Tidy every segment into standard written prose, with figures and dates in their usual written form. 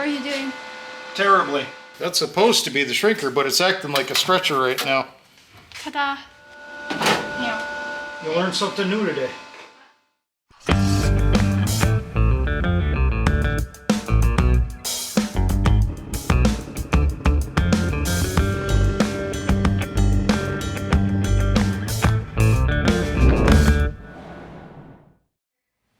are you doing? Terribly. That's supposed to be the shrinker, but it's acting like a stretcher right now. Ta-da! Yeah. You learned something new today.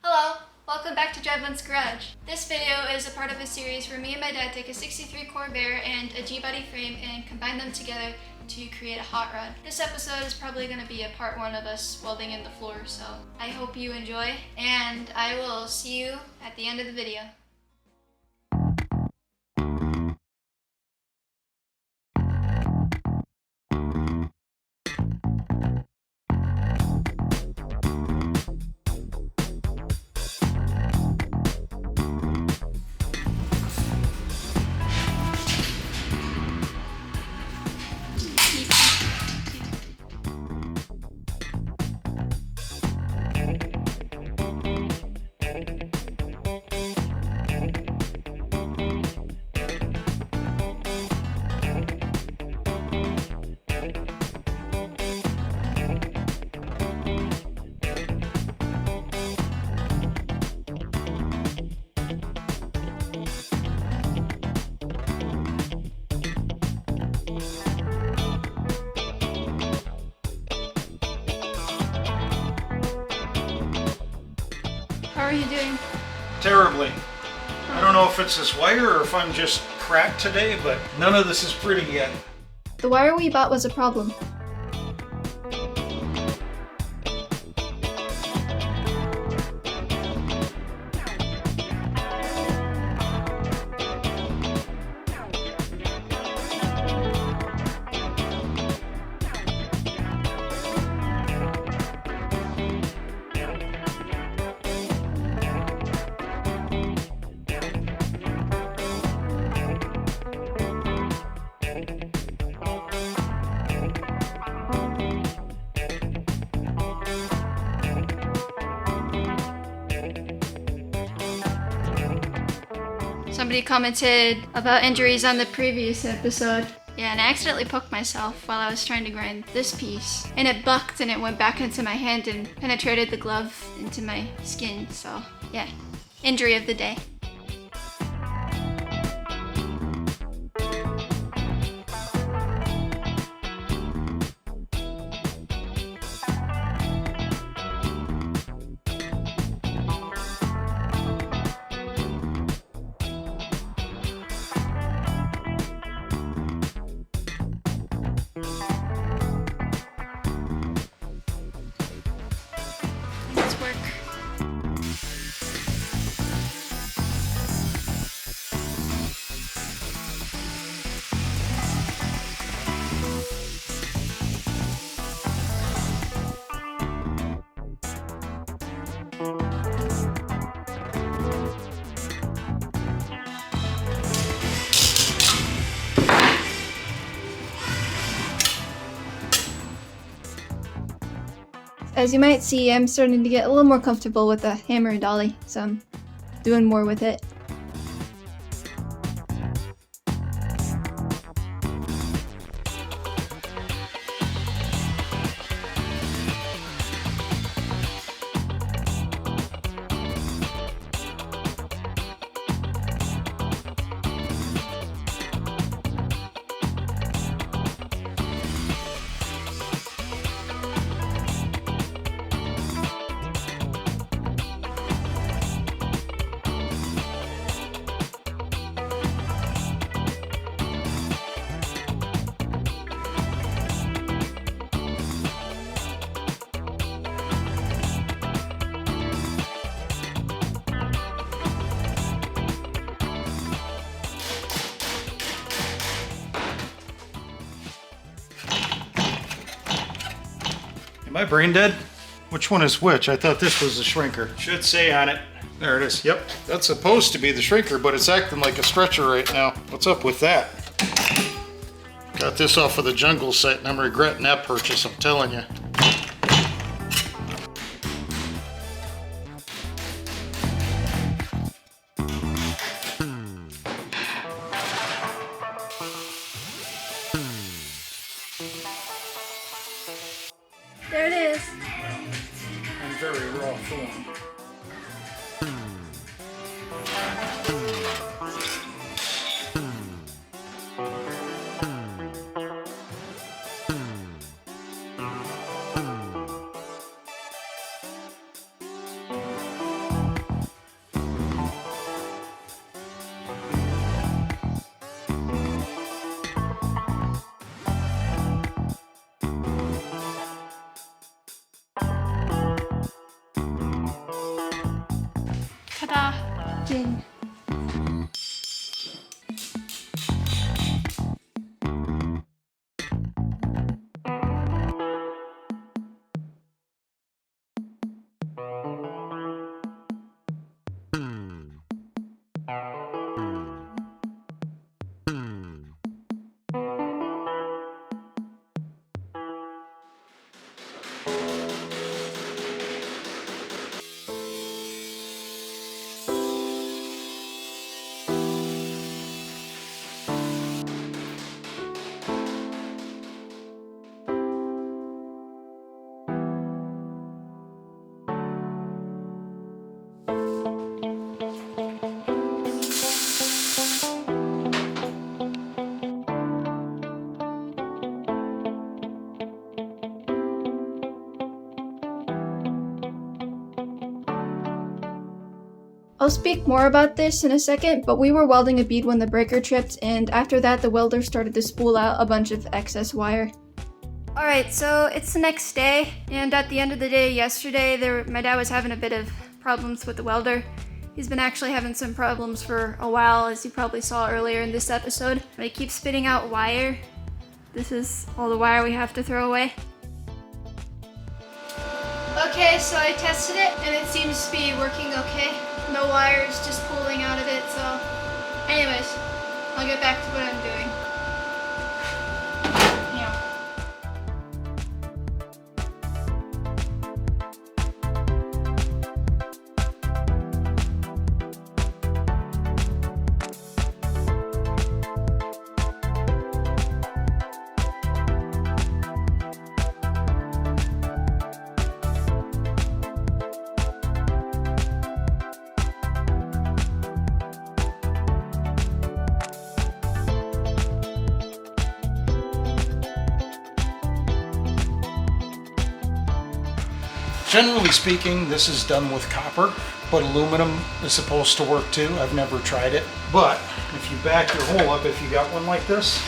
Hello, welcome back to drybonesgarage. This video is a part of a series where me and my dad take a 63 Corvair and a G-body frame and combine them together to create a hot rod. This episode is probably going to be a part one of us welding in the floor, so I hope you enjoy, and I will see you at the end of the video. How are you doing? Terribly. I don't know if it's this wire or if I'm just cracked today, but none of this is pretty yet. The wire we bought was a problem. Somebody commented about injuries on the previous episode. Yeah, and I accidentally poked myself while I was trying to grind this piece. And it bucked and it went back into my hand and penetrated the glove into my skin. So, yeah, injury of the day. Let's work. As you might see, I'm starting to get a little more comfortable with the hammer and dolly, so I'm doing more with it. Am I brain dead? Which one is which? I thought this was the shrinker. Should say on it. There it is. Yep. That's supposed to be the shrinker, but it's acting like a stretcher right now. What's up with that? Got this off of the jungle site and I'm regretting that purchase, I'm telling you. very raw form. Ta-da! Ding. I'll speak more about this in a second, but we were welding a bead when the breaker tripped, and after that the welder started to spool out a bunch of excess wire. Alright, so it's the next day, and at the end of the day yesterday, my dad was having a bit of problems with the welder. He's been actually having some problems for a while, as you probably saw earlier in this episode. He keeps spitting out wire. This is all the wire we have to throw away. Okay, so I tested it, and it seems to be working okay. No wires just pulling out of it, so anyways, I'll get back to what I'm doing. Yeah. Generally speaking, this is done with copper, but aluminum is supposed to work too. I've never tried it. But if you back your hole up, if you got one like this,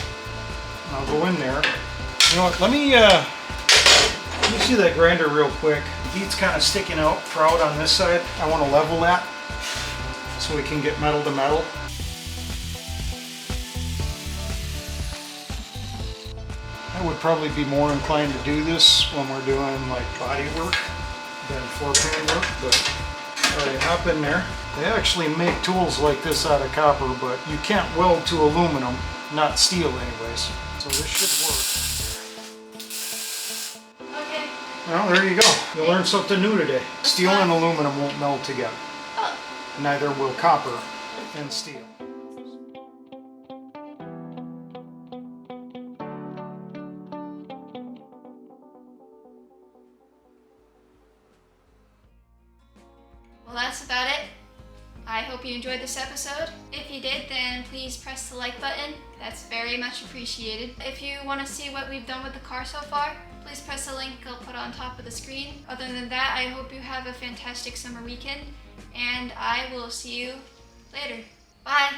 I'll go in there. You know what, let me see that grinder real quick. The heat's kind of sticking out proud on this side. I want to level that so we can get metal to metal. I would probably be more inclined to do this when we're doing like body work than floor pan work, but alright, hop in there. They actually make tools like this out of copper, but you can't weld to aluminum, not steel anyways. So this should work. Okay. Well, there you go. You learned something new today. Steel and aluminum won't meld together. Oh. Neither will copper and steel. Well, that's about it. I hope you enjoyed this episode. If you did, then please press the like button. That's very much appreciated. If you want to see what we've done with the car so far, please press the link I'll put on top of the screen. Other than that, I hope you have a fantastic summer weekend, and I will see you later. Bye!